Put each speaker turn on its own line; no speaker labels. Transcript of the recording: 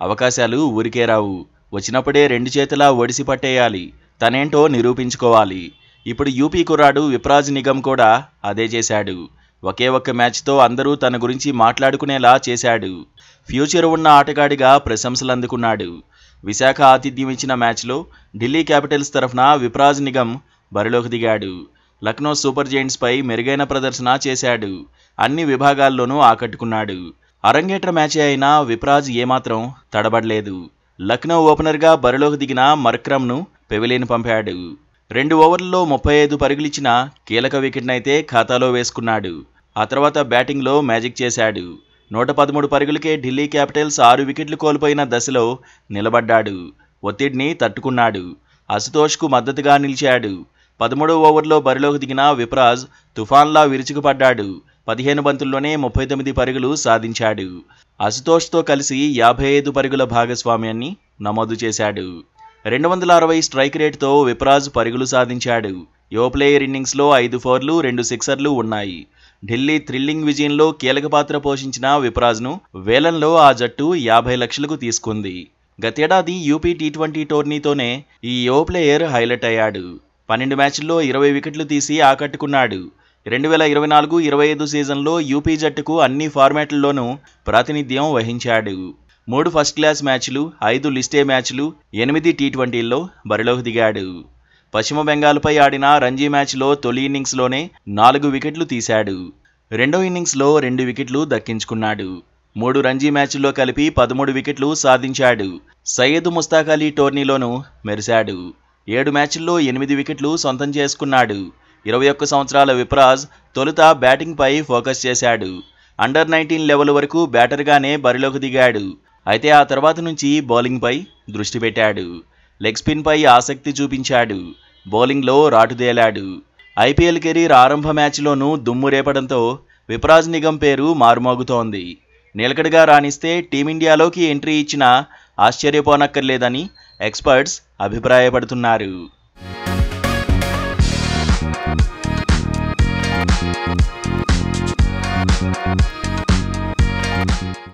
అవకాశాలు ఊరికే రావు. వచ్చినప్పుడే 2 చేతులా ఒడిసి పట్టేయాలి. తనేంటో నిరూపించుకోవాలి. ఇప్పుడు యూపీ కుర్రాడు విప్రాజ్ నిగమ్ కూడా అదే చేశాడు. ఒకే ఒక్క మ్యాచ్తో అందరూ తన గురించి మాట్లాడుకునేలా చేశాడు. ఫ్యూచర్ ఉన్న ఆటగాడిగా ప్రశంసలు అందుకున్నాడు. విశాఖ ఆతిథ్యం ఇచ్చిన మ్యాచ్లో ఢిల్లీ క్యాపిటల్స్ తరఫున విప్రాజ్ నిగమ్ బరిలోకి దిగాడు. లక్నో సూపర్ జెయింట్స్పై మెరుగైన ప్రదర్శన చేశాడు. అన్ని విభాగాల్లోనూ ఆకట్టుకున్నాడు. అరంగేట్ర మ్యాచే అయినా విప్రాజ్ ఏమాత్రం తడబడలేదు. లక్నో ఓపెనర్గా బరిలోకి దిగిన మర్క్రమ్ను పెవిలియన్ పంపాడు. 2 ఓవర్లలో 35 పరుగులిచ్చిన కీలక వికెట్నైతే ఖాతాలో వేసుకున్నాడు. ఆ తర్వాత బ్యాటింగ్లో మ్యాజిక్ చేశాడు. 113 పరుగులకే ఢిల్లీ క్యాపిటల్స్ 6 వికెట్లు కోల్పోయిన దశలో నిలబడ్డాడు. ఒత్తిడిని తట్టుకున్నాడు. అశుతోష్కు మద్దతుగా నిలిచాడు. 13వ ఓవర్లో బరిలోకి దిగిన విప్రాజ్ తుఫాన్లా విరుచుకుపడ్డాడు. 15 బంతుల్లోనే 39 పరుగులు సాధించాడు. అశుతోష్తో కలిసి 55 పరుగుల భాగస్వామ్యాన్ని నమోదు చేశాడు. 260 స్ట్రైక్ రేటుతో విప్రాజ్ పరుగులు సాధించాడు. యువ ప్లేయర్ ఇన్నింగ్స్లో 5 ఫోర్లు 2 సిక్సర్లు ఉన్నాయి. ఢిల్లీ థ్రిల్లింగ్ విజయంలో కీలక పాత్ర పోషించిన విప్రాజ్ను వేలంలో ఆ జట్టు 50 లక్షలకు తీసుకుంది. గతేడాది యూపీ టీ20 టోర్నీతోనే ఈ యువ ప్లేయర్ హైలైట్ అయ్యాడు. 12 మ్యాచ్ల్లో 20 వికెట్లు తీసి ఆకట్టుకున్నాడు. 2024-25 సీజన్లో యూపీ జట్టుకు అన్ని ఫార్మాట్లలోనూ ప్రాతినిధ్యం వహించాడు. 3 ఫస్ట్ క్లాస్ మ్యాచ్లు, 5 లిస్టే మ్యాచ్లు, 8 టీ20ల్లో బరిలోకి దిగాడు. పశ్చిమ బెంగాల్పై ఆడిన రంజీ మ్యాచ్లో తొలి ఇన్నింగ్స్లోనే 4 వికెట్లు తీశాడు. రెండో ఇన్నింగ్స్లో 2 వికెట్లు దక్కించుకున్నాడు. 3 రంజీ మ్యాచ్ల్లో కలిపి 13 వికెట్లు సాధించాడు. సయ్యద్ ముస్తాక్ అలీ టోర్నీలోనూ మెరిశాడు. 7 మ్యాచ్ల్లో 8 వికెట్లు సొంతం చేసుకున్నాడు. 21 సంవత్సరాల విప్రాజ్ తొలుత బ్యాటింగ్పై ఫోకస్ చేశాడు. అండర్-19 లెవెల్ వరకు బ్యాటర్గానే బరిలోకి దిగాడు. అయితే ఆ తర్వాత నుంచి బౌలింగ్పై దృష్టి పెట్టాడు. లెగ్ స్పిన్పై ఆసక్తి చూపించాడు. బౌలింగ్లో రాటుదేలాడు. ఐపీఎల్ కెరీర్ ఆరంభ మ్యాచ్లోనూ దుమ్ము రేపడంతో విప్రాజ్ నిగమ్ పేరు మారుమోగుతోంది. నిలకడగా రాణిస్తే టీమిండియాలోకి ఎంట్రీ ఇచ్చినా ఆశ్చర్యపోనక్కర్లేదని ఎక్స్పర్ట్స్ అభిప్రాయపడుతున్నారు.